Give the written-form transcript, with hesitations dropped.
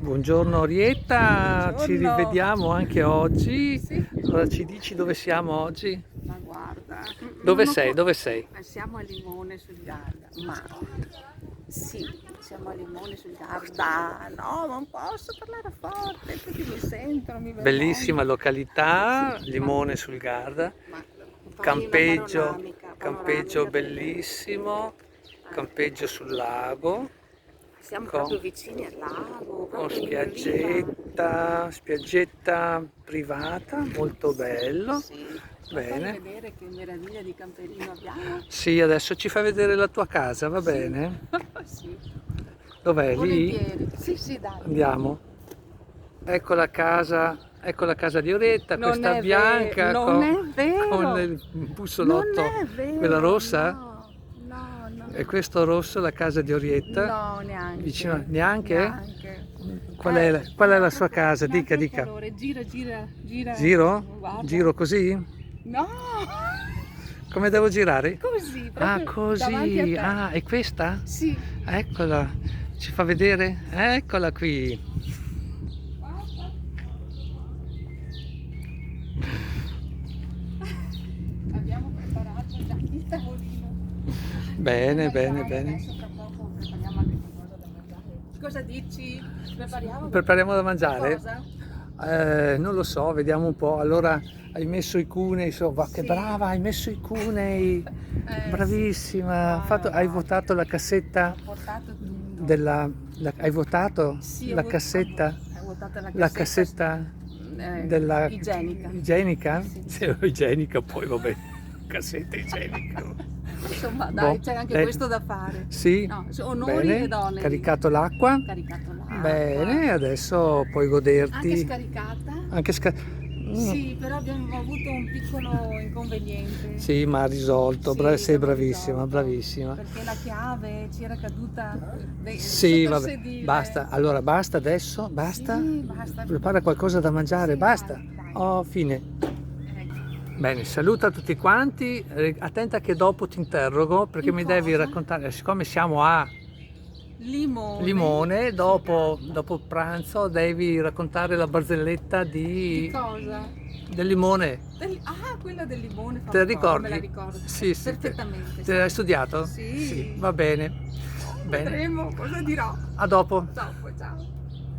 Buongiorno Orietta, ci Buongiorno. rivediamo anche oggi. Sì. Cosa ci dici dove siamo oggi? Ma guarda, Dove non sei? po- Dove sei? siamo a Limone sul Garda, ma sì, siamo a Limone sul Garda. No, non posso parlare forte, tutti mi sentono, mi Bellissima vergogno. località, Sì, Limone sul Garda, ma fai una campeggio, campeggio panoramica bellissimo, campeggio sul lago, Siamo con, proprio vicini al lago, con proprio in riva. spiaggetta privata, molto bello. Sì, ma fai Bene. vedere che meraviglia di camperino abbiamo? Sì, adesso ci fai vedere la tua casa, va Sì, bene? sì, Dov'è? Lì? volentieri. Sì, sì, dai. Andiamo. Ecco la casa di Orietta, Non questa è bianca non è con vero, il non bussolotto, è vero, quella rossa, no, no, no, e questo rosso la casa di Orietta. no, neanche, Vicino, neanche? neanche. Qual è la sua Un'altra casa? un Dica, altro dica. colore, gira, gira, gira, Giro? guarda, Giro così? no, Come devo girare? così, Ah, proprio davanti a così. te, Ah, è questa? sì, Eccola. Ci fa vedere? Eccola qui. abbiamo preparato già il tavolino. Bene, bene, Mangiare, bene. adesso tra poco prepariamo anche qualcosa da mangiare. Cosa dici? Prepariamo Prepariamo da mangiare? cosa? Non lo so, vediamo un po'. Allora, hai messo i cunei, insomma, che Sì. brava, hai messo i cunei. Bravissima. Sì. Hai votato la cassetta Ho portato tutto. hai votato Sì, la cassetta? ho votato La cassetta della igienica. igienica? Sì. Sì, igienica, poi vabbè, cassetta igienica. Insomma, Boh, dai, c'è anche questo da fare. Sì, No, onori bene. ed oneri. Caricato l'acqua. Caricato l'acqua. Bene, adesso puoi Anche goderti. scaricata? Anche Sì, però abbiamo avuto un piccolo inconveniente. Sì, ma ha risolto. Sì, Sei abbiamo bravissima, risolto, bravissima. perché la chiave ci era caduta Sì, sotto il vabbè, sedile. basta. Allora, basta adesso? Basta? Sì, basta. Prepara qualcosa da mangiare, Sì, basta. dai, dai. Oh, fine. Ecco. Bene, saluta tutti quanti. Attenta che dopo ti interrogo perché In mi devi cosa? raccontare, siccome siamo a Limone, dopo pranzo devi raccontare la barzelletta Di cosa? del limone. Quella del limone, Te la me ricordi? la ricordo. Sì, sì. Perfettamente. Te l'hai studiato? Sì. Va bene. Bene. Vedremo cosa dirò. A dopo. Dopo, ciao.